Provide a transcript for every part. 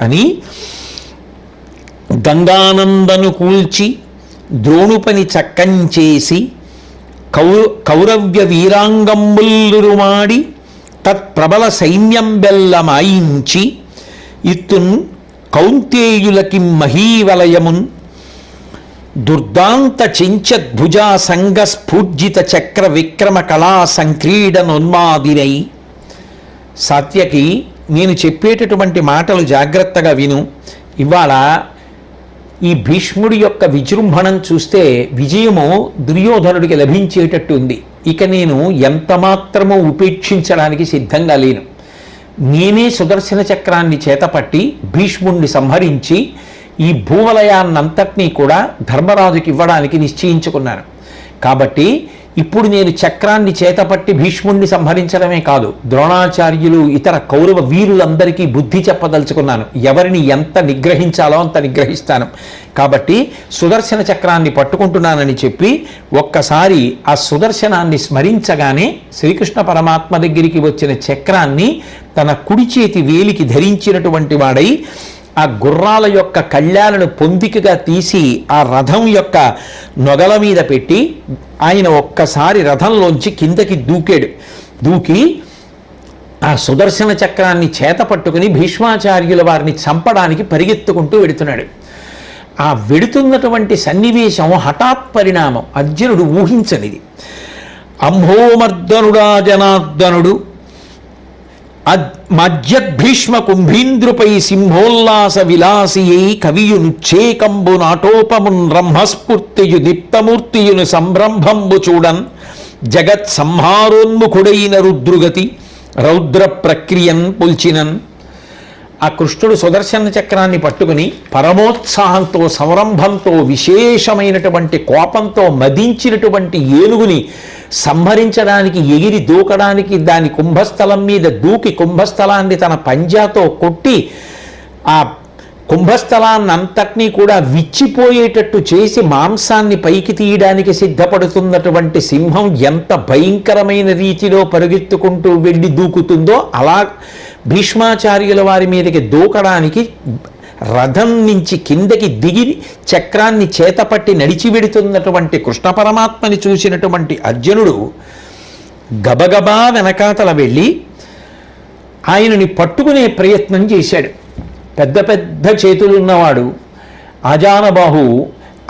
అని గంగానందను కూల్చి ద్రోణుపని చక్కంచేసి కౌరవ్య వీరాంగంబుల్లురుమాడి తత్ప్రబల సైన్యం బెల్లమాయించి ఇత్తున్ కౌంతేయులకి మహీవలయమున్ దుర్దాంత చెంచద్భుజా సంగ స్ఫూర్జిత చక్ర విక్రమ కళా సంక్రీడనోన్మాదినై. సాత్యకి, నేను చెప్పేటటువంటి మాటలు జాగ్రత్తగా విను. ఇవాళ ఈ భీష్ముడి యొక్క విజృంభణం చూస్తే విజయము దుర్యోధనుడికి లభించేటట్టు ఉంది. ఇక నేను ఎంతమాత్రమూ ఉపేక్షించడానికి సిద్ధంగా లేను. నేనే సుదర్శన చక్రాన్ని చేతపట్టి భీష్ముడిని సంహరించి ఈ భూవలయాన్నంతటినీ కూడా ధర్మరాజుకి ఇవ్వడానికి నిశ్చయించుకున్నాను. కాబట్టి ఇప్పుడు నేను చక్రాన్ని చేతపట్టి భీష్ముడిని సంహరించడమే కాదు, ద్రోణాచార్యులు ఇతర కౌరవ వీరులందరికీ బుద్ధి చెప్పదలుచుకున్నాను. ఎవరిని ఎంత నిగ్రహించాలో అంత నిగ్రహిస్తాను. కాబట్టి సుదర్శన చక్రాన్ని పట్టుకుంటున్నానని చెప్పి ఒక్కసారి ఆ సుదర్శనాన్ని స్మరించగానే శ్రీకృష్ణ పరమాత్మ దగ్గరికి వచ్చిన చక్రాన్ని తన కుడి చేతి వేలికి ధరించినటువంటి వాడై ఆ గుర్రాల యొక్క కళ్యాలను పొందికగా తీసి ఆ రథం యొక్క నొగల మీద పెట్టి ఆయన ఒక్కసారి రథంలోంచి కిందకి దూకి ఆ సుదర్శన చక్రాన్ని చేత పట్టుకుని భీష్మాచార్యుల వారిని చంపడానికి పరిగెత్తుకుంటూ వెడుతున్నాడు. ఆ వెడుతున్నటువంటి సన్నివేశం హఠాత్ పరిణామం, అర్జునుడు ఊహించనిది. అంహోమర్దనుడా జనార్దనుడు మధ్యభీష్మ కుంభీంద్రుపై సింహోల్లాస విలాసియై కవియునుచ్చేకంబు నాటోపమున్ బ్రహ్మస్ఫూర్తియు దీప్తమూర్తియును సంరంభంబు చూడన్ జగత్ సంహారోన్ముఖుడైన రుద్రుగతి రౌద్ర ప్రక్రియన్ పుల్చినన్. ఆ కృష్ణుడు సుదర్శన చక్రాన్ని పట్టుకుని పరమోత్సాహంతో సంరంభంతో విశేషమైనటువంటి కోపంతో మదించినటువంటి ఏనుగుని సంహరించడానికి ఎగిరి దూకడానికి దాని కుంభస్థలం మీద దూకి కుంభస్థలాన్ని తన పంజాతో కొట్టి ఆ కుంభస్థలాన్నంతటినీ కూడా విచ్చిపోయేటట్టు చేసి మాంసాన్ని పైకి తీయడానికి సిద్ధపడుతున్నటువంటి సింహం ఎంత భయంకరమైన రీతిలో పరుగెత్తుకుంటూ వెళ్ళి దూకుతుందో అలా భీష్మాచార్యుల వారి మీదకి దూకడానికి రథం నుంచి కిందకి దిగి చక్రాన్ని చేతపట్టి నడిచి వెడుతున్నటువంటి కృష్ణ పరమాత్మని చూసినటువంటి అర్జునుడు గబగబా వెనకాతల వెళ్ళి ఆయనని పట్టుకునే ప్రయత్నం చేశాడు. పెద్ద పెద్ద చేతులున్నవాడు ఆజానబాహు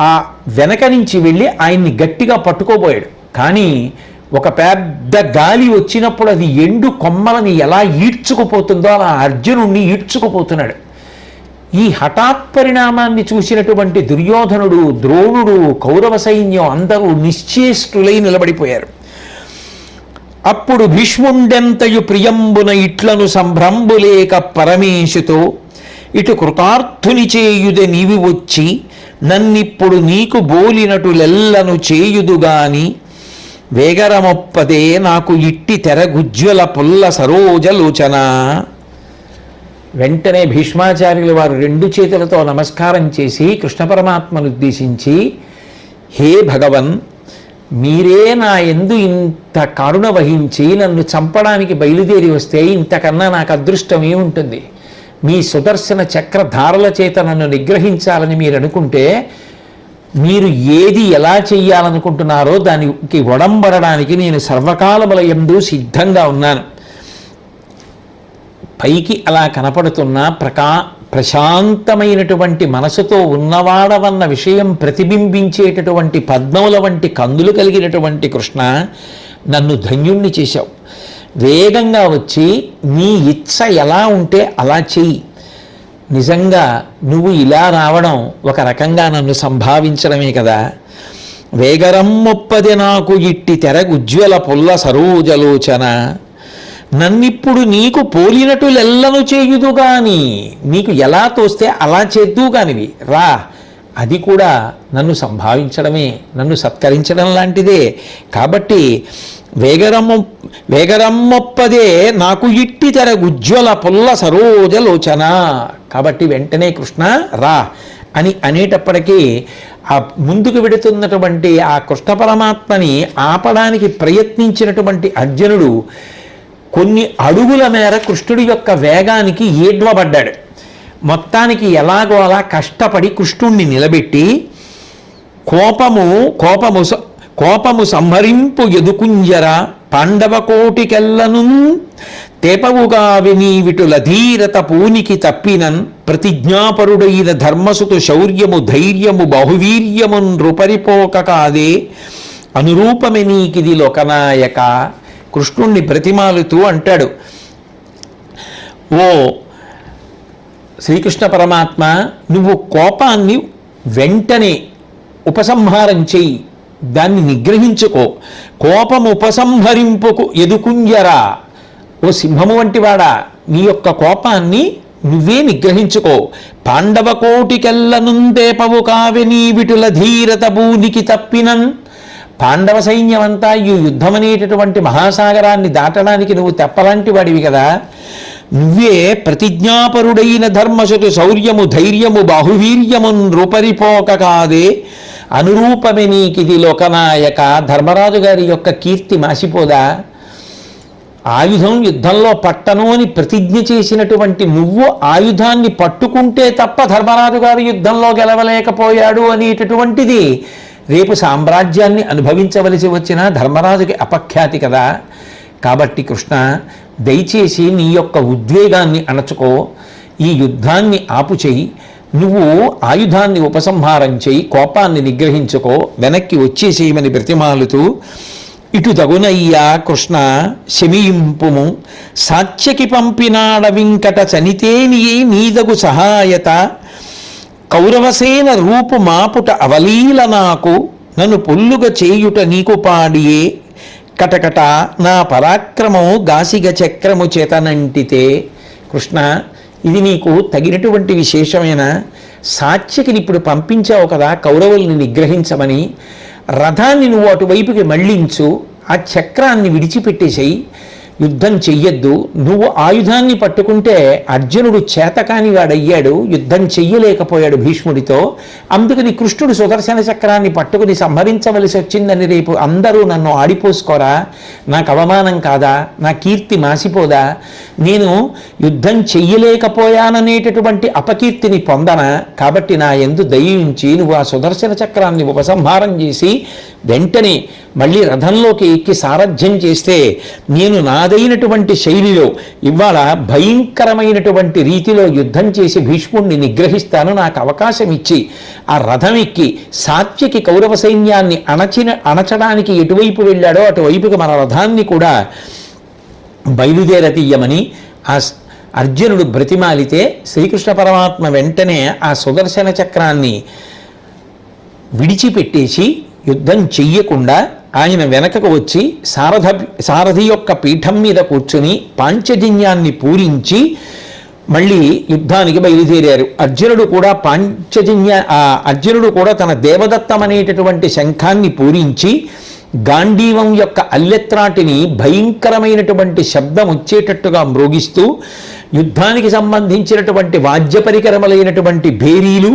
ఆ వెనక నుంచి వెళ్ళి ఆయన్ని గట్టిగా పట్టుకోబోయాడు. కానీ ఒక పెద్ద గాలి వచ్చినప్పుడు అది ఎండు కొమ్మలని ఎలా ఈడ్చుకుపోతుందో అలా అర్జునుడిని ఈడ్చుకుపోతున్నాడు. ఈ హఠాత్ పరిణామాన్ని చూసినటువంటి దుర్యోధనుడు, ద్రోణుడు, కౌరవ సైన్యం అందరూ నిశ్చేష్టులై నిలబడిపోయారు. అప్పుడు భీష్ముండెంతయు ప్రియంబున ఇట్లను సంభ్రంబులేక పరమేశుతో ఇటు కృతార్థుని చేయుదే నీవి వచ్చి నన్నిప్పుడు నీకు బోలినటులెల్లను చేయుదుగాని వేగరమొప్పదే నాకు ఇట్టి తెరగుజ్వల పుల్ల సరోజలోచన. వెంటనే భీష్మాచార్యుల వారు రెండు చేతులతో నమస్కారం చేసి కృష్ణ పరమాత్మను ఉద్దేశించి, హే భగవన్, మీరే నా యందు ఇంత కరుణ వహించి నన్ను చంపడానికి బయలుదేరి వస్తే ఇంతకన్నా నాకు అదృష్టం ఏముంటుంది? మీ సుదర్శన చక్రధారల చేత నన్ను నిగ్రహించాలని మీరు అనుకుంటే మీరు ఏది ఎలా చెయ్యాలనుకుంటున్నారో దానికి ఒడంబడడానికి నేను సర్వకాలముల యందు సిద్ధంగా ఉన్నాను. పైకి అలా కనపడుతున్న ప్రశాంతమైనటువంటి మనసుతో ఉన్నవాడవన్న విషయం ప్రతిబింబించేటటువంటి పద్మముల వంటి కందులు కలిగినటువంటి కృష్ణ, నన్ను ధన్యుణ్ణి చేశావు. వేగంగా వచ్చి నీ ఇచ్చ ఎలా ఉంటే అలా చెయ్యి. నిజంగా నువ్వు ఇలా రావడం ఒక రకంగా నన్ను సంభావించడమే కదా. వేగరమ్మొప్పది నాకు ఇట్టి తెరగుజ్వల పుల్ల సరోజలోచన. నన్నిప్పుడు నీకు పోలినటులెల్లను చేయుదు గాని, నీకు ఎలా తోస్తే అలా చేద్దు కానివి రా. అది కూడా నన్ను సంభావించడమే, నన్ను సత్కరించడం లాంటిదే. కాబట్టి వేగరమ్మొప్పదే నాకు ఇట్టి తెరగుజ్వల పుల్ల సరోజలోచన. కాబట్టి వెంటనే కృష్ణ రా అని అనేటప్పటికీ ఆ ముందుకు వెడుతున్నటువంటి ఆ కృష్ణ పరమాత్మని ఆపడానికి ప్రయత్నించినటువంటి అర్జునుడు కొన్ని అడుగుల మేర కృష్ణుడి యొక్క వేగానికి ఈడ్వబడ్డాడు. మొత్తానికి ఎలాగో అలా కష్టపడి కృష్ణుణ్ణి నిలబెట్టి కోపము సంహరింపు ఎదుకుంజర పాండవ కోటికెల్లను తేపవుగా వినీవిటుల ధీరత పూనికి తప్పినన్ ప్రతిజ్ఞాపరుడైన ధర్మసుతు శౌర్యము ధైర్యము బాహువీర్యమున్ నృపరిపోక కాదే అనురూపమే నీకిది లోకనాయక. కృష్ణుణ్ణి బ్రతిమాలుతూ అంటాడు, ఓ శ్రీకృష్ణ పరమాత్మ, నువ్వు కోపాన్ని వెంటనే ఉపసంహారం చెయ్యి, దాన్ని నిగ్రహించుకో. కోపము ఉపసంహరింపుకు ఎదుకుంజరా, ఓ సింహము వంటివాడా, నీ యొక్క కోపాన్ని నువ్వే నిగ్రహించుకో. పాండవ కోటికెల్లనుందేపవు కావెనీ విటుల ధీరత భూనికి తప్పినన్. పాండవ సైన్యమంతా ఈ యుద్ధమనేటటువంటి మహాసాగరాన్ని దాటడానికి నువ్వు తెప్పలాంటి వాడివి కదా, నువ్వే ప్రతిజ్ఞాపరుడైన ధర్మశతు శౌర్యము ధైర్యము బాహువీర్యము నృపరిపోక కాదే అనురూపమే నీకిది లోకనాయక. ధర్మరాజు గారి యొక్క కీర్తి మాసిపోదా? ఆయుధం యుద్ధంలో పట్టను అని ప్రతిజ్ఞ చేసినటువంటి నువ్వు ఆయుధాన్ని పట్టుకుంటే తప్ప ధర్మరాజు గారి యుద్ధంలో గెలవలేకపోయాడు అనేటటువంటిది రేపు సామ్రాజ్యాన్ని అనుభవించవలసి వచ్చిన ధర్మరాజుకి అపఖ్యాతి కదా. కాబట్టి కృష్ణ, దయచేసి నీ యొక్క ఉద్వేగాన్ని అణచుకో, ఈ యుద్ధాన్ని ఆపు చెయ్యి, నువ్వు ఆయుధాన్ని ఉపసంహారం చెయ్యి, కోపాన్ని నిగ్రహించుకో, వెనక్కి వచ్చేసేయమని బ్రతిమాలుతూ, ఇటు తగునయ్యా కృష్ణ శమియింపుము, సాత్యకి పంపినాడ వింకట చనితేనియే నీదగు సహాయత, కౌరవసేన రూపు మాపుట అవలీల నాకు, నన్ను పొల్లుగా చేయుట నీకు పాడియే, కటకట నా పరాక్రమం గాసిగ చక్రము చేతనంటితే. కృష్ణ, ఇది నీకు తగినటువంటి విశేషమైన సాత్యకిని ఇప్పుడు పంపించావు కదా కౌరవుల్ని నిగ్రహించమని. రథాన్ని నువ్వు అటువైపుకి మళ్ళించు, ఆ చక్రాన్ని విడిచిపెట్టేసేయి, యుద్ధం చెయ్యొద్దు. నువ్వు ఆయుధాన్ని పట్టుకుంటే అర్జునుడు చేతకాని వాడయ్యాడు, యుద్ధం చెయ్యలేకపోయాడు భీష్ముడితో. అందుకని కృష్ణుడు సుదర్శన చక్రాన్ని పట్టుకుని సంహరించవలసి వచ్చిందని రేపు అందరూ నన్ను ఆడిపోసుకోరా? నాకు అవమానం కాదా? నా కీర్తి మాసిపోదా? నేను యుద్ధం చెయ్యలేకపోయాననేటటువంటి అపకీర్తిని పొందనా? కాబట్టి నా యందు దయించి నువ్వు ఆ సుదర్శన చక్రాన్ని ఉపసంహారం చేసి వెంటనే మళ్ళీ రథంలోకి ఎక్కి సారథ్యం చేస్తే నేను నాదైనటువంటి శైలిలో ఇవాళ భయంకరమైనటువంటి రీతిలో యుద్ధం చేసి భీష్ముడిని నిగ్రహిస్తాను. నాకు అవకాశం ఇచ్చి ఆ రథం ఎక్కి సాత్యకి కౌరవ సైన్యాన్ని అణచడానికి ఎటువైపు వెళ్ళాడో అటువైపుకి మన రథాన్ని కూడా బయలుదేరతీయమని ఆ అర్జునుడు బ్రతిమాలితే శ్రీకృష్ణ పరమాత్మ వెంటనే ఆ సుదర్శన చక్రాన్ని విడిచిపెట్టేసి యుద్ధం చెయ్యకుండా ఆయన వెనకకు వచ్చి సారథి యొక్క పీఠం మీద కూర్చుని పాంచజన్యాన్ని పూరించి మళ్ళీ యుద్ధానికి బయలుదేరారు. అర్జునుడు కూడా తన దేవదత్తం అనేటటువంటి శంఖాన్ని పూరించి గాంధీవం యొక్క అల్లెత్రాటిని భయంకరమైనటువంటి శబ్దం వచ్చేటట్టుగా మ్రోగిస్తూ యుద్ధానికి సంబంధించినటువంటి వాద్య పరికరములైనటువంటి భేరీలు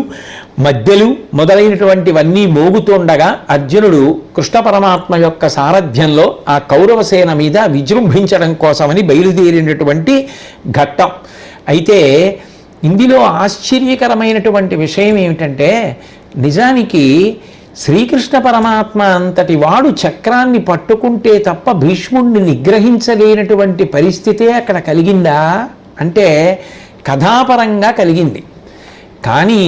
మధ్యలు మొదలైనటువంటివన్నీ మోగుతుండగా అర్జునుడు కృష్ణ పరమాత్మ యొక్క సారథ్యంలో ఆ కౌరవసేన మీద విజృంభించడం కోసమని బయలుదేరినటువంటి ఘట్టం. అయితే ఇందులో ఆశ్చర్యకరమైనటువంటి విషయం ఏమిటంటే, నిజానికి శ్రీకృష్ణ పరమాత్మ అంతటి వాడు చక్రాన్ని పట్టుకుంటే తప్ప భీష్ముడిని నిగ్రహించలేనటువంటి పరిస్థితే అక్కడ కలిగిందా అంటే కథాపరంగా కలిగింది. కానీ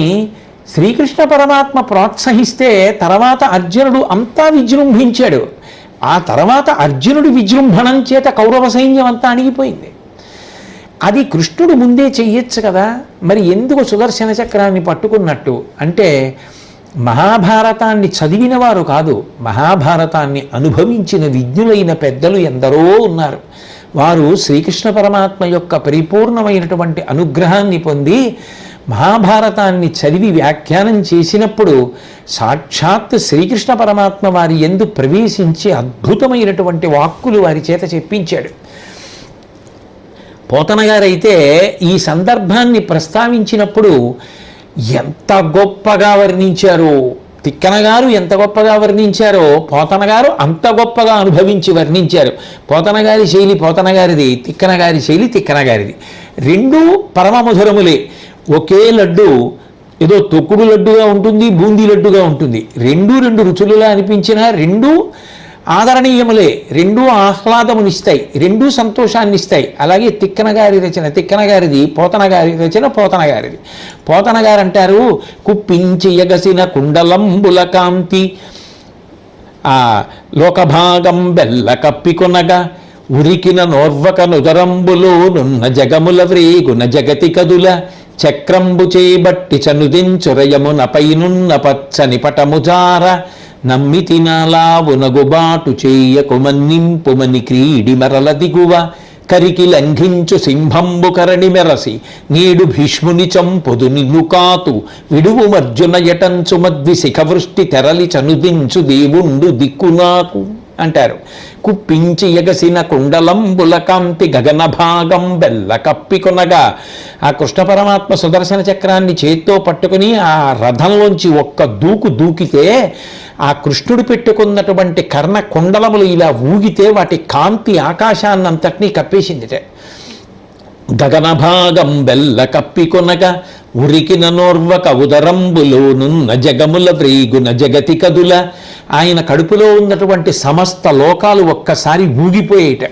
శ్రీకృష్ణ పరమాత్మ ప్రోత్సహిస్తే తర్వాత అర్జునుడు అంతా విజృంభించాడు. ఆ తర్వాత అర్జునుడి విజృంభణం చేత కౌరవ సైన్యం అంతా అణిగిపోయింది. అది కృష్ణుడు ముందే చెయ్యొచ్చు కదా, మరి ఎందుకు సుదర్శన చక్రాన్ని పట్టుకున్నట్టు అంటే మహాభారతాన్ని చదివిన వారు కాదు, మహాభారతాన్ని అనుభవించిన విజ్ఞులైన పెద్దలు ఎందరో ఉన్నారు. వారు శ్రీకృష్ణ పరమాత్మ యొక్క పరిపూర్ణమైనటువంటి అనుగ్రహాన్ని పొంది మహాభారతాన్ని చదివి వ్యాఖ్యానం చేసినప్పుడు సాక్షాత్ శ్రీకృష్ణ పరమాత్మ వారి యందు ప్రవేశించి అద్భుతమైనటువంటి వాక్కులు వారి చేత చెప్పించాడు. పోతన గారైతే ఈ సందర్భాన్ని ప్రస్తావించినప్పుడు ఎంత గొప్పగా వర్ణించారో, తిక్కన గారు ఎంత గొప్పగా వర్ణించారో పోతన గారు అంత గొప్పగా అనుభవించి వర్ణించారు. పోతన గారి శైలి పోతన గారిది, తిక్కన గారి శైలి తిక్కన గారిది. రెండూ పరమమధురములే. ఒకే లడ్డు ఏదో తొక్కుడు లడ్డుగా ఉంటుంది, బూందీ లడ్డుగా ఉంటుంది. రెండు రుచులులా అనిపించినా రెండూ ఆదరణీయములే, రెండూ ఆహ్లాదమునిస్తాయి, రెండూ సంతోషాన్ని ఇస్తాయి. అలాగే తిక్కన గారి రచన తిక్కన గారిది, పోతన గారి రచన పోతన గారిది. పోతన గారు అంటారు, కుప్పించి ఎగసిన కుండలంబుల కాంతి ఆ లోకభాగం బెల్ల కప్పికొనగా ఉరికిన నోర్వక నుదరంబులో నున్న జగముల వ్రేగున జగతి కదుల చక్రంబు చేబట్టి చనుదించురయమున పైనున్న పచ్చని పటముజార నమ్మితి నాలావునగుబాటు చేయకుమన్నింపుమని క్రీడి మరల దిగువ కరికి లంఘించు సింహంబు కరణి మెరసి నేడు భీష్ముని చంపుదు నిన్ను కాతు విడువు మర్జున యటంచు మద్వి శిఖవృష్టి తెరలి చనుదించు దేవుండు దిక్కు నాకు అంటారు. కుప్పించి ఎగసిన కుండలంబుల కాంతి గగన భాగం బెల్ల కప్పికొనగా ఆ కృష్ణ పరమాత్మ సుదర్శన చక్రాన్ని చేత్తో పట్టుకుని ఆ రథంలోంచి ఒక్క దూకితే ఆ కృష్ణుడు పెట్టుకున్నటువంటి కర్ణ కుండలములు ఇలా ఊగితే వాటి కాంతి ఆకాశాన్నంతటినీ కప్పేసిందిట. గగన భాగం బెల్ల కప్పికొనగా ఉరికిన నోర్వక ఉదరంబులోనున్న జగముల వ్రేగున జగతి కదుల ఆయన కడుపులో ఉన్నటువంటి సమస్త లోకాలు ఒక్కసారి ఊగిపోయేట.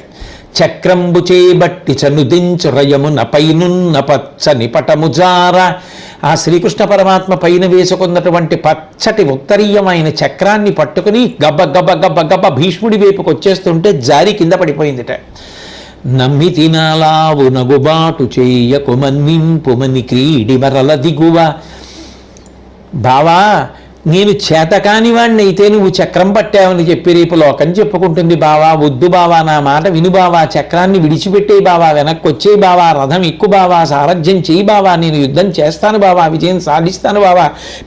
చక్రంబు చేబట్టి చనుదించు రయమున పైనున్న పచ్చని పటముజార ఆ శ్రీకృష్ణ పరమాత్మ పైన వేసుకున్నటువంటి పచ్చటి ఉత్తరీయమైన చక్రాన్ని పట్టుకుని గబ్బ గబ్బ గబ్బ గబ్బ భీష్ముడి వైపుకి వచ్చేస్తుంటే జారి కింద పడిపోయిందిట. నమ్మితి నాలావు నగుబాటు చేయకుమన్నింపుమని క్రీడి మరల దిగువ. బావా, నేను చేతకాని వాడిని అయితే నువ్వు చక్రం పట్టావని చెప్పి రేపు లోకం చెప్పుకుంటుంది. బావా వద్దు బావా, నా మాట విను బావా, చక్రాన్ని విడిచిపెట్టే బావా, వెనక్కి వచ్చే బావా, రథం ఎక్కు బావా, సారథ్యం చేయి బావా, నేను యుద్ధం చేస్తాను బావా, విజయం సాధిస్తాను బావా,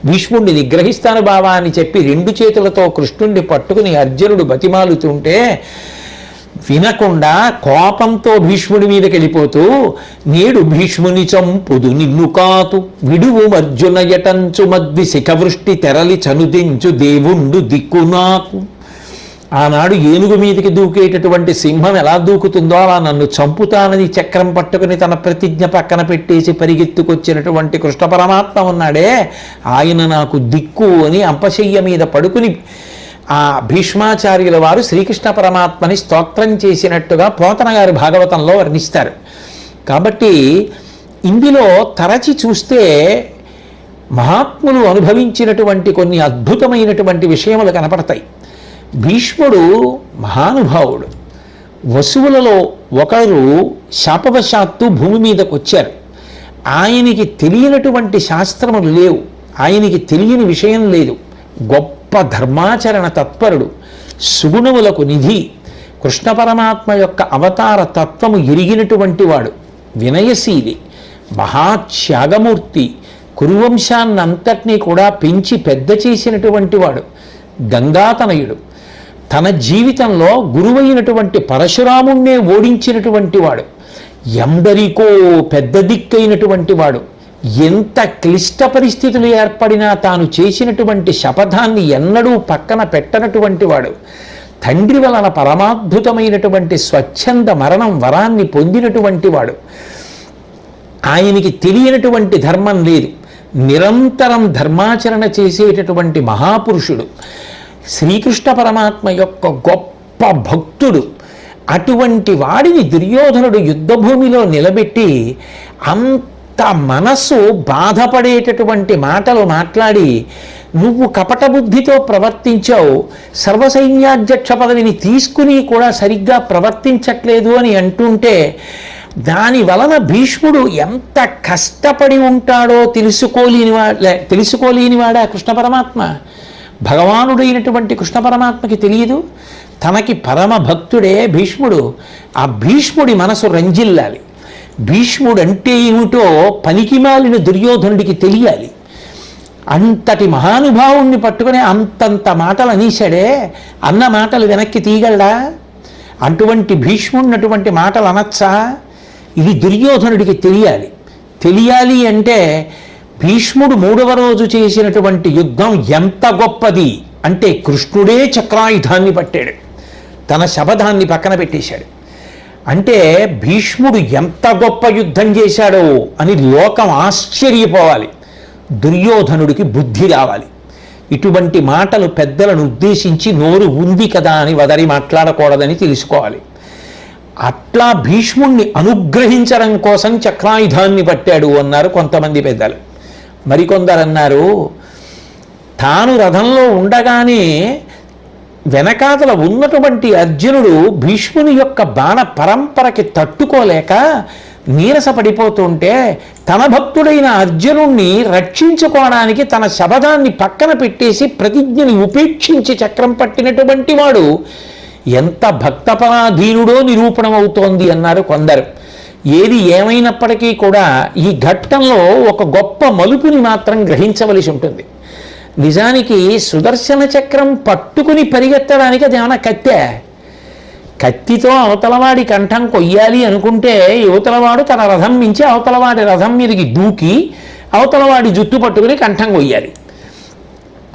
భీష్ముడిని నిగ్రహిస్తాను బావా అని చెప్పి రెండు చేతులతో కృష్ణుడిని పట్టుకుని అర్జునుడు బతిమాలుతుంటే వినకుండా కోపంతో భీష్ముడి మీదకి వెళ్ళిపోతూ నేడు భీష్ముని చంపుదు నిన్ను కాతు విడువు అర్జున యటంచు మద్వి శిఖవృష్టి తెరలి చనుదించు దేవుండు దిక్కు నాకు. ఆనాడు ఏనుగు మీదకి దూకేటటువంటి సింహం ఎలా దూకుతుందో అలా నన్ను చంపుతానని చక్రం పట్టుకుని తన ప్రతిజ్ఞ పక్కన పెట్టేసి పరిగెత్తుకొచ్చినటువంటి కృష్ణ పరమాత్మ ఉన్నాడే, ఆయన నాకు దిక్కు అని అంపశయ్య మీద పడుకుని ఆ భీష్మాచార్యుల వారు శ్రీకృష్ణ పరమాత్మని స్తోత్రం చేసినట్టుగా పోతన గారు భాగవతంలో వర్ణిస్తారు. కాబట్టి ఇందులో తరచి చూస్తే మహాత్ములు అనుభవించినటువంటి కొన్ని అద్భుతమైనటువంటి విషయములు కనపడతాయి. భీష్ముడు మహానుభావుడు. వసువులలో ఒకరు శాపవశాత్తు భూమి మీదకు వచ్చారు. ఆయనకి తెలియనటువంటి శాస్త్రములు లేవు, ఆయనకి తెలియని విషయం లేదు. గొప్ప ధర్మాచరణ తత్పరుడు, సుగుణములకు నిధి, కృష్ణ పరమాత్మ యొక్క అవతార తత్వము ఎరిగినటువంటి వాడు, వినయశీలి, మహాత్యాగమూర్తి, కురువంశాన్నంతటినీ కూడా పెంచి పెద్ద చేసినటువంటి వాడు, గంగాతనయుడు, తన జీవితంలో గురువైనటువంటి పరశురాముణ్ణే ఓడించినటువంటి వాడు, ఎందరికో పెద్ద దిక్కైనటువంటి వాడు, ఎంత క్లిష్ట పరిస్థితులు ఏర్పడినా తాను చేసినటువంటి శపథాన్ని ఎన్నడూ పక్కన పెట్టనటువంటి వాడు, తండ్రి వలన పరమాద్భుతమైనటువంటి స్వచ్ఛంద మరణం వరాన్ని పొందినటువంటి వాడు, ఆయనకి తెలియనటువంటి ధర్మం లేదు, నిరంతరం ధర్మాచరణ చేసేటటువంటి మహాపురుషుడు, శ్రీకృష్ణ పరమాత్మ యొక్క గొప్ప భక్తుడు. అటువంటి వాడిని దుర్యోధనుడు యుద్ధభూమిలో నిలబెట్టి అంత మనస్సు బాధపడేటటువంటి మాటలు మాట్లాడి నువ్వు కపట బుద్ధితో ప్రవర్తించావు, సర్వసైన్యాధ్యక్ష పదవిని తీసుకుని కూడా సరిగ్గా ప్రవర్తించట్లేదు అని అంటుంటే దాని వలన భీష్ముడు ఎంత కష్టపడి ఉంటాడో తెలుసుకోలేనివాడా కృష్ణ పరమాత్మ. భగవానుడైనటువంటి కృష్ణ పరమాత్మకి తెలియదు. తనకి పరమ భక్తుడే భీష్ముడు. ఆ భీష్ముడి మనసు రంజిల్లాలి. భీష్ముడు అంటే ఏమిటో పనికిమాలిన దుర్యోధనుడికి తెలియాలి. అంతటి మహానుభావుణ్ణి పట్టుకుని అంతంత మాటలు అనీశాడే, అన్న మాటలు వెనక్కి తీయగలడా? అటువంటి భీష్ముడినటువంటి మాటలు అనొచ్చా? ఇది దుర్యోధనుడికి తెలియాలి. తెలియాలి అంటే భీష్ముడు 3వ రోజు చేసినటువంటి యుద్ధం ఎంత గొప్పది అంటే కృష్ణుడే చక్రాయుధాన్ని పట్టాడు, తన శబదాన్ని పక్కన పెట్టేశాడు. అంటే భీష్ముడు ఎంత గొప్ప యుద్ధం చేశాడో అని లోకం ఆశ్చర్యపోవాలి, దుర్యోధనుడికి బుద్ధి రావాలి. ఇటువంటి మాటలు పెద్దలను ఉద్దేశించి నోరు ఉంది కదా అని వదరి మాట్లాడకూడదని తెలుసుకోవాలి. అట్లా భీష్ముణ్ణి అనుగ్రహించడం కోసం చక్రాయుధాన్ని పట్టాడు అన్నారు కొంతమంది పెద్దలు. మరికొందరు అన్నారు తాను రథంలో ఉండగానే వెనకాతల ఉన్నటువంటి అర్జునుడు భీష్ముని యొక్క బాణ పరంపరకి తట్టుకోలేక నీరసపడిపోతుంటే తన భక్తుడైన అర్జునుణ్ణి రక్షించుకోవడానికి తన శబదాన్ని పక్కన పెట్టేసి ప్రతిజ్ఞని ఉపేక్షించి చక్రం పట్టినటువంటి వాడు ఎంత భక్తపరాధీనుడో నిరూపణమవుతోంది అన్నారు కొందరు. ఏది ఏమైనప్పటికీ కూడా ఈ ఘట్టంలో ఒక గొప్ప మలుపుని మాత్రం గ్రహించవలసి ఉంటుంది. నిజానికి సుదర్శన చక్రం పట్టుకుని పరిగెత్తడానికి అది ఏమైనా కత్తితో అవతలవాడి కంఠం కొయ్యాలి అనుకుంటే యువతలవాడు తన రథం మించి అవతలవాడి రథం మీదకి దూకి అవతలవాడి జుట్టు పట్టుకుని కంఠం కొయ్యాలి.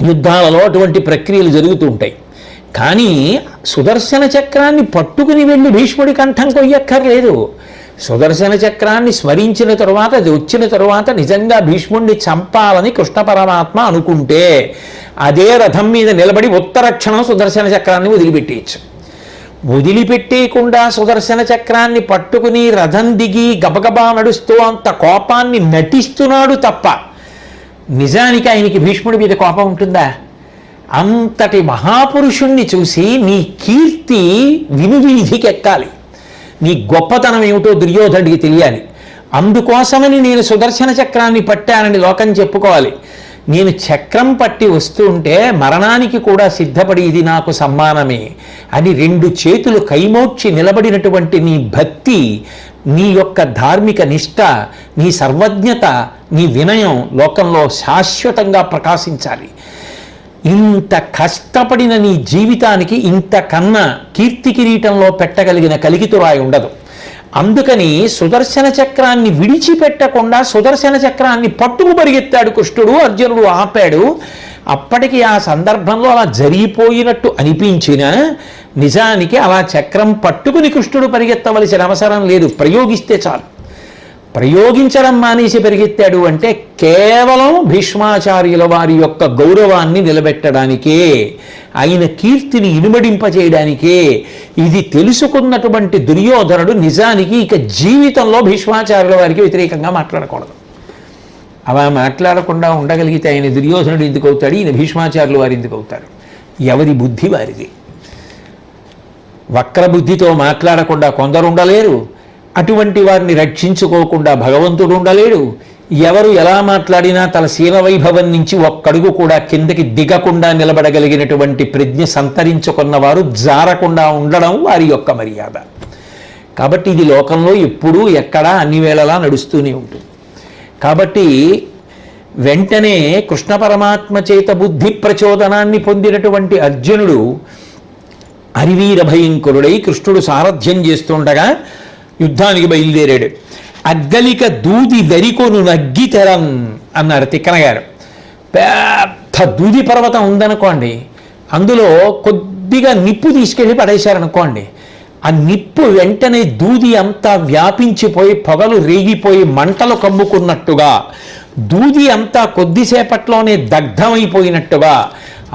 యుద్ధాలలో అటువంటి ప్రక్రియలు జరుగుతూ ఉంటాయి. కానీ సుదర్శన చక్రాన్ని పట్టుకుని వెళ్ళి భీష్ముడి కంఠం కొయ్యక్కర్లేదు. సుదర్శన చక్రాన్ని స్మరించిన తరువాత అది వచ్చిన తరువాత నిజంగా భీష్ముడిని చంపాలని కృష్ణ పరమాత్మ అనుకుంటే అదే రథం మీద నిలబడి ఉత్తరక్షణం సుదర్శన చక్రాన్ని వదిలిపెట్టేయచ్చు. వదిలిపెట్టేయకుండా సుదర్శన చక్రాన్ని పట్టుకుని రథం దిగి గబగబా నడుస్తూ అంత కోపాన్ని నటిస్తున్నాడు తప్ప నిజానికి ఆయనకి భీష్ముడి మీద కోపం ఉంటుందా? అంతటి మహాపురుషుణ్ణి చూసి నీ కీర్తి వినువీధికి ఎక్కాలి, నీ గొప్పతనం ఏమిటో దుర్యోధనుడికి తెలియాలి. అందుకోసమని నేను సుదర్శన చక్రాన్ని పట్టానని లోకం చెప్పుకోవాలి. నేను చక్రం పట్టి వస్తూ ఉంటే మరణానికి కూడా సిద్ధపడి ఇది నాకు సమ్మానమే అని రెండు చేతులు కైమోడ్చి నిలబడినటువంటి నీ భక్తి, నీ యొక్క ధార్మిక నిష్ఠ, నీ సర్వజ్ఞత, నీ వినయం లోకంలో శాశ్వతంగా ప్రకాశించాలి. ఇంత కష్టపడిన నీ జీవితానికి ఇంతకన్నా కీర్తి కిరీటంలో పెట్టగలిగిన కలికితురాయి ఉండదు. అందుకని సుదర్శన చక్రాన్ని విడిచిపెట్టకుండా సుదర్శన చక్రాన్ని పట్టుకు పరిగెత్తాడు కృష్ణుడు. అర్జునుడు ఆపాడు. అప్పటికి ఆ సందర్భంలో అలా జరిగిపోయినట్టు అనిపించినా నిజానికి అలా చక్రం పట్టుకుని కృష్ణుడు పరిగెత్తవలసిన అవసరం లేదు, ప్రయోగిస్తే చాలు. ప్రయోగించడం మానేసి పరిగెత్తాడు అంటే కేవలం భీష్మాచార్యుల వారి యొక్క గౌరవాన్ని నిలబెట్టడానికే, ఆయన కీర్తిని ఇనుమడింపచేయడానికే. ఇది తెలుసుకున్నటువంటి దుర్యోధనుడు నిజానికి ఇక జీవితంలో భీష్మాచార్యుల వారికి వ్యతిరేకంగా మాట్లాడకూడదు. అలా మాట్లాడకుండా ఉండగలిగితే ఆయన దుర్యోధనుడు ఎందుకు అవుతాడు, ఈయన భీష్మాచార్యుల వారు ఎందుకు అవుతారు? ఎవరి బుద్ధి వారిది. వక్రబుద్ధితో మాట్లాడకుండా కొందరు ఉండలేరు, అటువంటి వారిని రక్షించుకోకుండా భగవంతుడు ఉండలేడు. ఎవరు ఎలా మాట్లాడినా తన శీల వైభవం నుంచి ఒక్కడుగు కూడా కిందకి దిగకుండా నిలబడగలిగినటువంటి ప్రజ్ఞ సంతరించుకున్న వారు జారకుండా ఉండడం వారి యొక్క మర్యాద. కాబట్టి ఇది లోకంలో ఎప్పుడూ ఎక్కడా అన్ని వేళలా నడుస్తూనే ఉంటుంది. కాబట్టి వెంటనే కృష్ణ పరమాత్మ చేత బుద్ధి ప్రచోదనాన్ని పొందినటువంటి అర్జునుడు హరివీర భయంకరుడై కృష్ణుడు సారథ్యం చేస్తుండగా యుద్ధానికి బయలుదేరాడు. అగ్గలిక దూది దరికొను నగ్గితెరం అన్నారు తిక్కన గారు. పెద్ద దూది పర్వతం ఉందనుకోండి, అందులో కొద్దిగా నిప్పు తీసుకెళ్ళి పడేశారనుకోండి, ఆ నిప్పు వెంటనే దూది అంతా వ్యాపించిపోయి పొగలు రేగిపోయి మంటలు కమ్ముకున్నట్టుగా, దూది అంతా కొద్దిసేపట్లోనే దగ్ధమైపోయినట్టుగా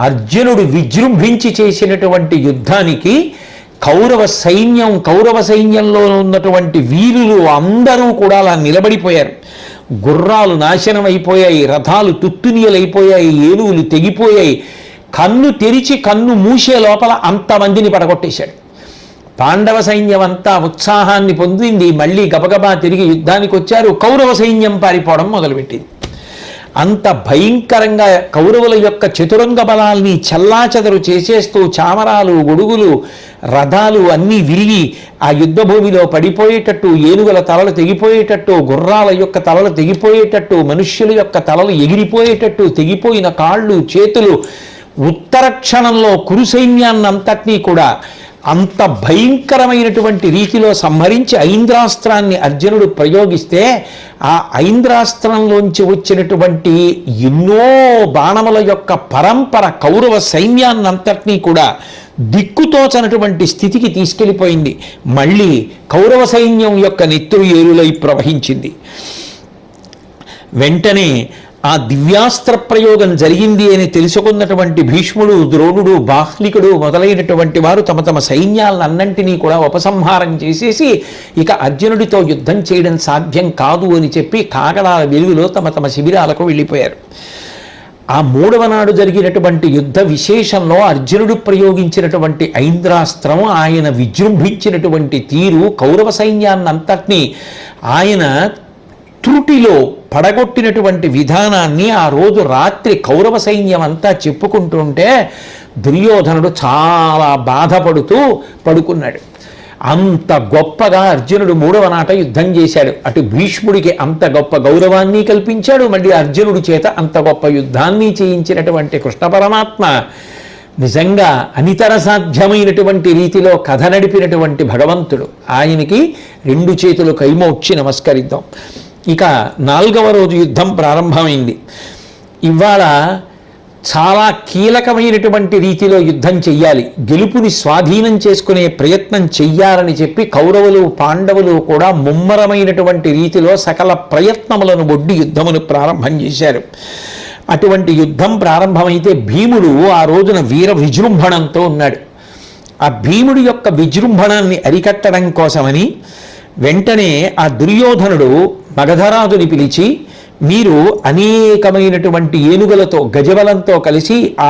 అర్జునుడు విజృంభించి చేసినటువంటి యుద్ధానికి కౌరవ సైన్యంలో ఉన్నటువంటి వీరులు అందరూ కూడా అలా నిలబడిపోయారు. గుర్రాలు నాశనం అయిపోయాయి, రథాలు తుత్తునియలైపోయాయి, ఏనుగులు తెగిపోయాయి. కన్ను తెరిచి కన్ను మూసే లోపల అంతమందిని పడగొట్టేశాడు. పాండవ సైన్యం అంతా ఉత్సాహాన్ని పొందింది. మళ్ళీ గబగబా తిరిగి యుద్ధానికి వచ్చారు. కౌరవ సైన్యం పారిపోవడం మొదలుపెట్టింది. అంత భయంకరంగా కౌరవుల యొక్క చతురంగ బలాల్ని చెల్లాచెదరు చేసేస్తూ చామరాలు, గొడుగులు, రథాలు అన్నీ విరిగి ఆ యుద్ధభూమిలో పడిపోయేటట్టు, ఏనుగుల తలలు తెగిపోయేటట్టు, గుర్రాల యొక్క తలలు తెగిపోయేటట్టు, మనుష్యుల యొక్క తలలు ఎగిరిపోయేటట్టు, తెగిపోయిన కాళ్ళు, చేతులు, ఉత్తర క్షణంలో కురు సైన్యాన్నంతటినీ కూడా అంత భయంకరమైనటువంటి రీతిలో సంహరించి ఐంద్రాస్త్రాన్ని అర్జునుడు ప్రయోగిస్తే ఆ ఐంద్రాస్త్రంలోంచి వచ్చినటువంటి ఎన్నో బాణముల యొక్క పరంపర కౌరవ సైన్యాన్నంతటినీ కూడా దిక్కుతోచనటువంటి స్థితికి తీసుకెళ్ళిపోయింది. మళ్ళీ కౌరవ సైన్యం యొక్క నెత్తురు ఏరులై ప్రవహించింది. వెంటనే ఆ దివ్యాస్త్ర ప్రయోగం జరిగింది అని తెలుసుకున్నటువంటి భీష్ముడు, ద్రోణుడు, బాహ్లికుడు మొదలైనటువంటి వారు తమ తమ సైన్యాలన్నింటినీ కూడా ఉపసంహారం చేసేసి ఇక అర్జునుడితో యుద్ధం చేయడం సాధ్యం కాదు అని చెప్పి కాగడాల వెలుగులో తమ తమ శిబిరాలకు వెళ్ళిపోయారు. ఆ 3వ నాడు జరిగినటువంటి యుద్ధ విశేషంలో అర్జునుడు ప్రయోగించినటువంటి ఐంద్రాస్త్రం, ఆయన విజృంభించినటువంటి తీరు, కౌరవ సైన్యాన్నంతటినీ ఆయన త్రుటిలో పడగొట్టినటువంటి విధానాన్ని ఆ రోజు రాత్రి కౌరవ సైన్యం అంతా చెప్పుకుంటుంటే దుర్యోధనుడు చాలా బాధపడుతూ పడుకున్నాడు. అంత గొప్పగా అర్జునుడు 3వ నాట యుద్ధం చేశాడు. అటు భీష్ముడికి అంత గొప్ప గౌరవాన్ని కల్పించాడు, మళ్ళీ అర్జునుడి చేత అంత గొప్ప యుద్ధాన్ని చేయించినటువంటి కృష్ణ పరమాత్మ నిజంగా అనితర సాధ్యమైనటువంటి రీతిలో కథ నడిపినటువంటి భగవంతుడు. ఆయనకి 2 చేతులు కైమోడ్చి నమస్కరిద్దాం. ఇక 4వ రోజు యుద్ధం ప్రారంభమైంది. ఇవాళ చాలా కీలకమైనటువంటి రీతిలో యుద్ధం చెయ్యాలి, గెలుపుని స్వాధీనం చేసుకునే ప్రయత్నం చెయ్యాలని చెప్పి కౌరవులు, పాండవులు కూడా ముమ్మరమైనటువంటి రీతిలో సకల ప్రయత్నములను ఒడ్డి యుద్ధమును ప్రారంభం చేశారు. అటువంటి యుద్ధం ప్రారంభమైతే భీముడు ఆ రోజున వీర విజృంభణంతో ఉన్నాడు. ఆ భీముడి యొక్క విజృంభణాన్ని అరికట్టడం కోసమని వెంటనే ఆ దుర్యోధనుడు మగధరాజుని పిలిచి, మీరు అనేకమైనటువంటి ఏనుగులతో గజబలంతో కలిసి ఆ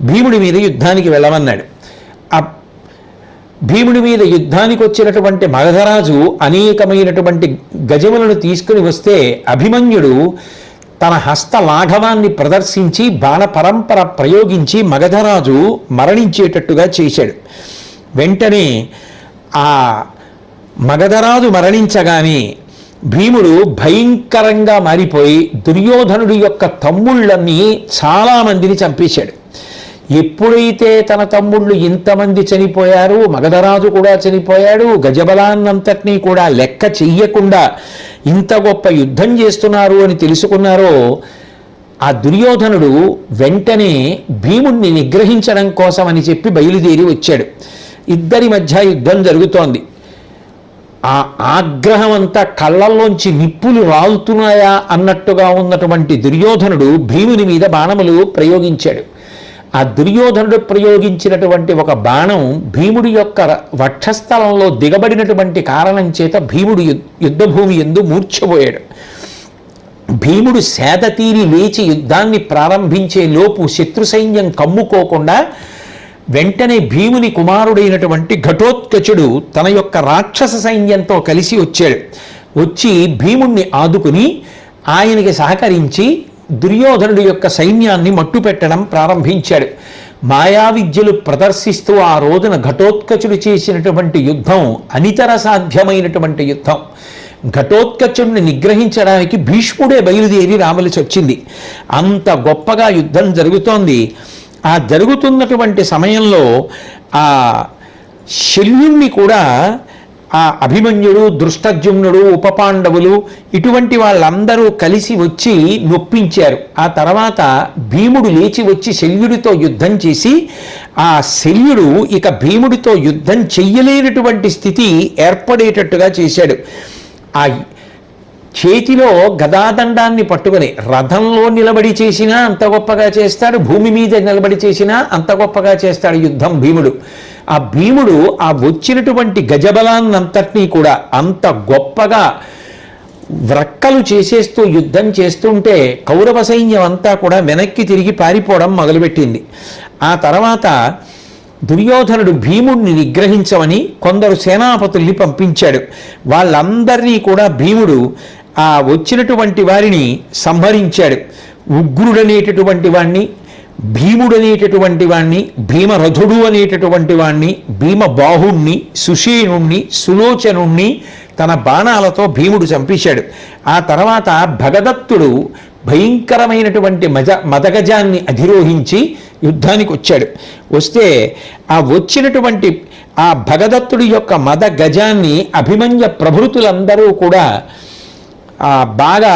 భీముడి మీద యుద్ధానికి వెళ్ళమన్నాడు. ఆ భీముడి మీద యుద్ధానికి వచ్చినటువంటి మగధరాజు అనేకమైనటువంటి గజములను తీసుకుని వస్తే అభిమన్యుడు తన హస్త లాఘవాన్ని ప్రదర్శించి బాణ పరంపర ప్రయోగించి మగధరాజు మరణించేటట్టుగా చేశాడు. వెంటనే ఆ మగధరాజు మరణించగానే భీముడు భయంకరంగా మారిపోయి దుర్యోధనుడి యొక్క తమ్ముళ్ళని చాలామందిని చంపేశాడు. ఎప్పుడైతే తన తమ్ముళ్ళు ఇంతమంది చనిపోయారు, మగధరాజు కూడా చనిపోయాడు, గజబలాన్నంతటినీ కూడా లెక్క చెయ్యకుండా ఇంత గొప్ప యుద్ధం చేస్తున్నారు అని తెలుసుకున్నారో ఆ దుర్యోధనుడు వెంటనే భీముణ్ణి నిగ్రహించడం కోసం అని చెప్పి బయలుదేరి వచ్చాడు. ఇద్దరి మధ్య యుద్ధం జరుగుతోంది. ఆ ఆగ్రహం అంతా కళ్ళల్లోంచి నిప్పులు రాలుతున్నాయా అన్నట్టుగా ఉన్నటువంటి దుర్యోధనుడు భీముని మీద బాణములు ప్రయోగించాడు. ఆ దుర్యోధనుడు ప్రయోగించినటువంటి ఒక బాణం భీముడి యొక్క వక్షస్థలంలో దిగబడినటువంటి కారణం చేత భీముడు యుద్ధభూమి యందు మూర్ఛపోయాడు. భీముడు సేద తీరి లేచి యుద్ధాన్ని ప్రారంభించే లోపు శత్రు సైన్యం కమ్ముకోకుండా వెంటనే భీముని కుమారుడైనటువంటి ఘటోత్కచుడు తన యొక్క రాక్షస సైన్యంతో కలిసి వచ్చాడు. వచ్చి భీముణ్ణి ఆదుకుని ఆయనకి సహకరించి దుర్యోధనుడి యొక్క సైన్యాన్ని మట్టుపెట్టడం ప్రారంభించాడు. మాయా విద్యలు ప్రదర్శిస్తూ ఆ రోజున ఘటోత్కచుడు చేసినటువంటి యుద్ధం అనితర సాధ్యమైనటువంటి యుద్ధం. ఘటోత్కచుడిని నిగ్రహించడానికి భీష్ముడే బయలుదేరి రావలసి వచ్చింది. అంత గొప్పగా యుద్ధం జరుగుతోంది. ఆ జరుగుతున్నటువంటి సమయంలో ఆ శల్యుణ్ణి కూడా ఆ అభిమన్యుడు, దృష్టజుమ్నుడు, ఉపపాండవులు ఇటువంటి వాళ్ళందరూ కలిసి వచ్చి నొప్పించారు. ఆ తర్వాత భీముడు లేచి వచ్చి శల్యుడితో యుద్ధం చేసి ఆ శల్యుడు ఇక భీముడితో యుద్ధం చెయ్యలేనటువంటి స్థితి ఏర్పడేటట్టుగా చేశాడు. ఆ చేతిలో గదాదండాన్ని పట్టుకొని రథంలో నిలబడి చేసినా అంత గొప్పగా చేస్తాడు, భూమి మీద నిలబడి చేసినా అంత గొప్పగా చేస్తాడు యుద్ధం భీముడు. ఆ భీముడు ఆ వచ్చినటువంటి గజబలాన్నంతటినీ కూడా అంత గొప్పగా వ్రక్కలు చేసేస్తూ యుద్ధం చేస్తుంటే కౌరవ సైన్యం అంతా కూడా వెనక్కి తిరిగి పారిపోవడం మొదలుపెట్టింది. ఆ తర్వాత దుర్యోధనుడు భీముడిని నిగ్రహించమని కొందరు సేనాపతుల్ని పంపించాడు. వాళ్ళందరినీ కూడా భీముడు ఆ వచ్చినటువంటి వారిని సంహరించాడు. ఉగ్రుడనేటటువంటి వాణ్ణి, భీముడనేటటువంటి వాణ్ణి, భీమరథుడు అనేటటువంటి వాణ్ణి, భీమబాహుణ్ణి, సుషేణుణ్ణి, సులోచనుణ్ణి తన బాణాలతో భీముడు చంపేశాడు. ఆ తర్వాత భగదత్తుడు భయంకరమైనటువంటి మదగజాన్ని అధిరోహించి యుద్ధానికి వచ్చాడు. వస్తే ఆ వచ్చినటువంటి ఆ భగదత్తుడి యొక్క మద గజాన్ని అభిమన్య ప్రభృతులందరూ కూడా బాగా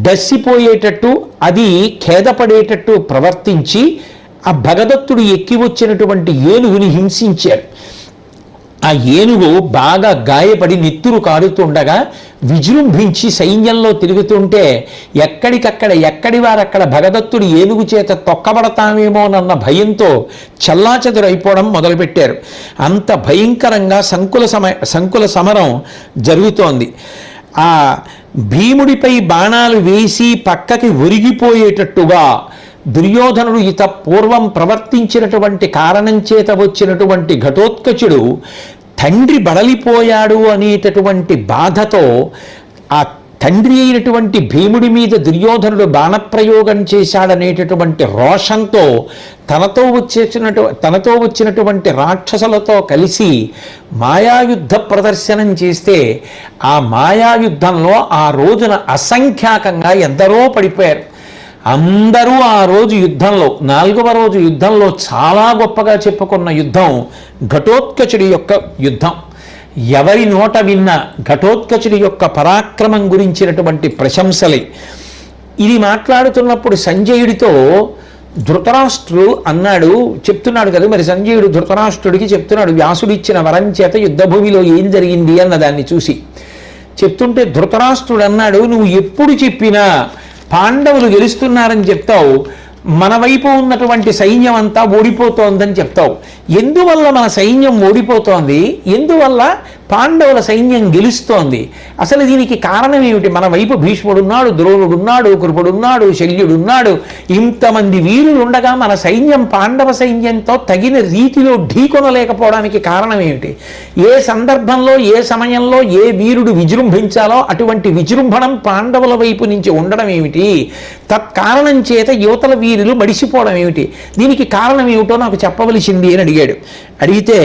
డస్సిపోయేటట్టు, అది ఖేదపడేటట్టు ప్రవర్తించి ఆ భగదత్తుడు ఎక్కి వచ్చినటువంటి ఏనుగుని హింసించారు. ఆ ఏనుగు బాగా గాయపడి నెత్తురు కారుతుండగా విజృంభించి సైన్యంలో తిరుగుతుంటే ఎక్కడి వారక్కడ భగదత్తుడు ఏనుగు చేత తొక్కబడతామేమోనన్న భయంతో చల్లాచెదురైపోవడం మొదలుపెట్టారు. అంత భయంకరంగా సంకుల సమరం జరుగుతోంది. ఆ భీముడిపై బాణాలు వేసి పక్కకి ఒరిగిపోయేటట్టుగా దుర్యోధనుడు ఇత పూర్వం ప్రవర్తించినటువంటి కారణం చేత వచ్చినటువంటి ఘటోత్కచుడు తండ్రి బడలిపోయాడు అనేటటువంటి బాధతో ఆ తండ్రి అయినటువంటి భీముడి మీద దుర్యోధనుడు బాణప్రయోగం చేశాడనేటటువంటి రోషంతో తనతో వచ్చినటువంటి రాక్షసులతో కలిసి మాయాయుద్ధ ప్రదర్శనం చేస్తే ఆ మాయాయుద్ధంలో ఆ రోజున అసంఖ్యాకంగా ఎందరో పడిపోయారు. అందరూ ఆ రోజు యుద్ధంలో 4వ రోజు యుద్ధంలో చాలా గొప్పగా చెప్పుకున్న యుద్ధం ఘటోత్కచుడి యొక్క యుద్ధం. ఎవరి నోట విన్నా ఘటోత్కచుడి యొక్క పరాక్రమం గురించినటువంటి ప్రశంసలే. ఇది మాట్లాడుతున్నప్పుడు సంజయుడితో ధృతరాష్ట్రుడు చెప్తున్నాడు కదా, మరి సంజయుడు ధృతరాష్ట్రుడికి చెప్తున్నాడు వ్యాసుడిచ్చిన వరం చేత యుద్ధభూమిలో ఏం జరిగింది అన్న దాన్ని చూసి చెప్తుంటే ధృతరాష్ట్రుడు అన్నాడు, నువ్వు ఎప్పుడు చెప్పినా పాండవులు గెలుస్తున్నారని చెప్తావు, మన వైపు ఉన్నటువంటి సైన్యం అంతా ఓడిపోతోందని చెప్తావు. ఎందువల్ల మన సైన్యం ఓడిపోతోంది, ఎందువల్ల పాండవుల సైన్యం గెలుస్తోంది, అసలు దీనికి కారణం ఏమిటి? మన వైపు భీష్ముడున్నాడు, ద్రోణుడున్నాడు, కృపుడున్నాడు, శల్యుడున్నాడు, ఇంతమంది వీరులు ఉండగా మన సైన్యం పాండవ సైన్యంతో తగిన రీతిలో ఢీకొనలేకపోవడానికి కారణం ఏమిటి? ఏ సందర్భంలో ఏ సమయంలో ఏ వీరుడు విజృంభించాలో అటువంటి విజృంభణం పాండవుల వైపు నుంచి ఉండడం ఏమిటి? తత్కారణం చేత యువతల వీరులు మడిసిపోవడం ఏమిటి? దీనికి కారణం ఏమిటో నాకు చెప్పవలసింది అని అడిగాడు. అడిగితే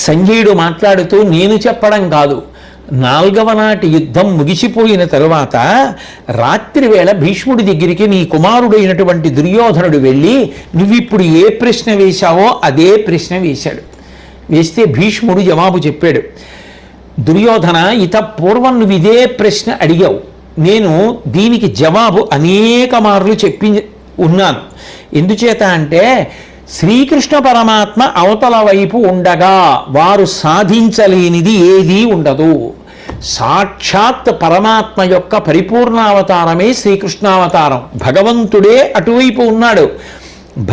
సంజయుడు మాట్లాడుతూ, నేను చెప్పడం కాదు, 4వ నాటి యుద్ధం ముగిసిపోయిన తరువాత రాత్రి వేళ భీష్ముడి దగ్గరికి నీ కుమారుడైనటువంటి దుర్యోధనుడు వెళ్ళి నువ్విప్పుడు ఏ ప్రశ్న వేశావో అదే ప్రశ్న వేశాడు. వేస్తే భీష్ముడు జవాబు చెప్పాడు, దుర్యోధన ఇత పూర్వం నువ్వు ఇదే ప్రశ్న అడిగావు, నేను దీనికి జవాబు అనేక మార్లు చెప్పి ఉన్నాను. ఎందుచేత అంటే శ్రీకృష్ణ పరమాత్మ అవతల వైపు ఉండగా వారు సాధించలేనిది ఏదీ ఉండదు. సాక్షాత్ పరమాత్మ యొక్క పరిపూర్ణావతారమే శ్రీకృష్ణావతారం. భగవంతుడే అటువైపు ఉన్నాడు.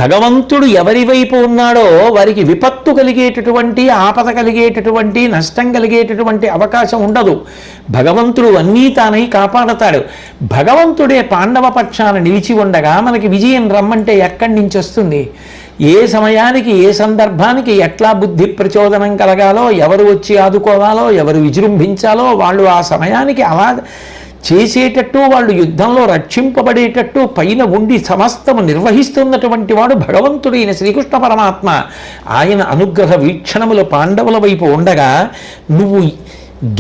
భగవంతుడు ఎవరి వైపు ఉన్నాడో వారికి విపత్తు కలిగేటటువంటి, ఆపద కలిగేటటువంటి, నష్టం కలిగేటటువంటి అవకాశం ఉండదు. భగవంతుడు అన్నీ తానై కాపాడతాడు. భగవంతుడే పాండవ పక్షాన నిలిచి ఉండగా మనకి విజయం రమ్మంటే ఎక్కడి నుంచి వస్తుంది? ఏ సమయానికి ఏ సందర్భానికి ఎట్లా బుద్ధి ప్రచోదనం కలగాలో, ఎవరు వచ్చి ఆదుకోవాలో, ఎవరు విజృంభించాలో వాళ్ళు ఆ సమయానికి అలా చేసేటట్టు, వాళ్ళు యుద్ధంలో రక్షింపబడేటట్టు పైన ఉండి సమస్తము నిర్వహిస్తున్నటువంటి వాడు భగవంతుడైన శ్రీకృష్ణ పరమాత్మ. ఆయన అనుగ్రహ వీక్షణములు పాండవుల వైపు ఉండగా నువ్వు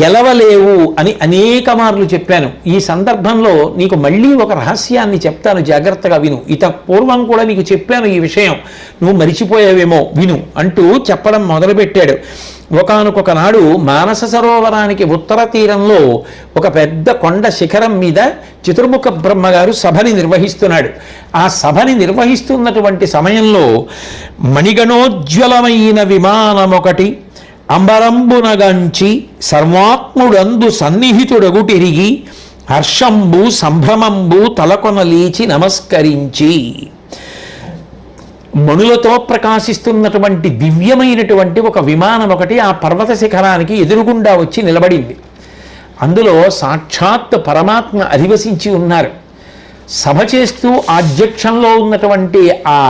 గెలవలేవు అని అనేక మార్లు చెప్పాను. ఈ సందర్భంలో నీకు మళ్ళీ ఒక రహస్యాన్ని చెప్తాను, జాగ్రత్తగా విను. ఇత పూర్వం కూడా నీకు చెప్పాను ఈ విషయం, నువ్వు మరిచిపోయావేమో, విను అంటూ చెప్పడం మొదలుపెట్టాడు. ఒకానొక నాడు మానస సరోవరానికి ఉత్తర తీరంలో ఒక పెద్ద కొండ శిఖరం మీద చతుర్ముఖ బ్రహ్మగారు సభని నిర్వహిస్తున్నాడు. ఆ సభని నిర్వహిస్తున్నటువంటి సమయంలో మణిగణోజ్వలమైన విమానం ఒకటి అంబరంబునగంచి సర్వాత్ముడందు సన్నిహితుడగుటిరిగి హర్షంబు సంభ్రమంబు తలకొనలీచి నమస్కరించి మణులతో ప్రకాశిస్తున్నటువంటి దివ్యమైనటువంటి ఒక విమానం ఒకటి ఆ పర్వత శిఖరానికి ఎదురుగుండా వచ్చి నిలబడింది. అందులో సాక్షాత్ పరమాత్మ అధివసించి ఉన్నారు. సభ చేస్తూ ఆధ్యక్షంలో ఉన్నటువంటి ఆ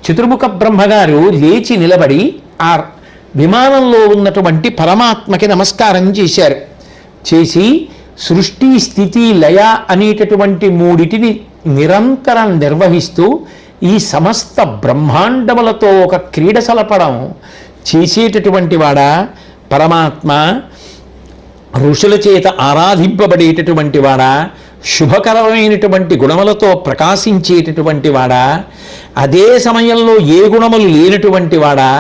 చతుర్ముఖ బ్రహ్మగారు లేచి నిలబడి ఆ విమానంలో ఉన్నటువంటి పరమాత్మకి నమస్కారం చేశారు. చేసి సృష్టి స్థితి లయ అనేటటువంటి మూడిటిని నిరంతరం నిర్వహిస్తూ ఈ సమస్త బ్రహ్మాండములతో ఒక క్రీడ సలపడం చేసేటటువంటి వాడా పరమాత్మ, ఋషుల చేత ఆరాధింపబడేటటువంటి వాడా, శుభకరమైనటువంటి గుణములతో ప్రకాశించేటటువంటి వాడా, అదే సమయంలో ఏ గుణములు లేనటువంటి వాడా,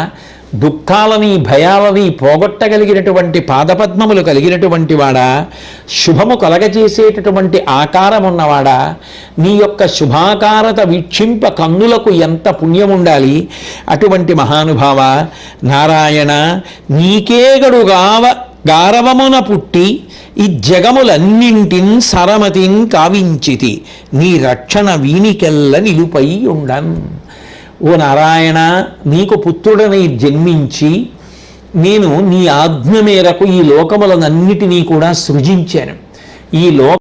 దుఃఖాలని భయాలని పోగొట్టగలిగినటువంటి పాదపద్మములు కలిగినటువంటి వాడా, శుభము కలగజేసేటటువంటి ఆకారం ఉన్నవాడా, నీ యొక్క శుభాకారత వీక్షింప కన్నులకు ఎంత పుణ్యముండాలి. అటువంటి మహానుభావ నారాయణ, నీకేగడుగావ గారవమున పుట్టి ఈ జగములన్నింటిన్ సరమతిన్ కావించితి, నీ రక్షణ వీనికెల్ల నిలుపై ఉండన్. ఓ నారాయణ, నీకు పుత్రుడనై జన్మించి నేను నీ ఆజ్ఞ మేరకు ఈ లోకములనన్నిటినీ కూడా సృజించాను. ఈ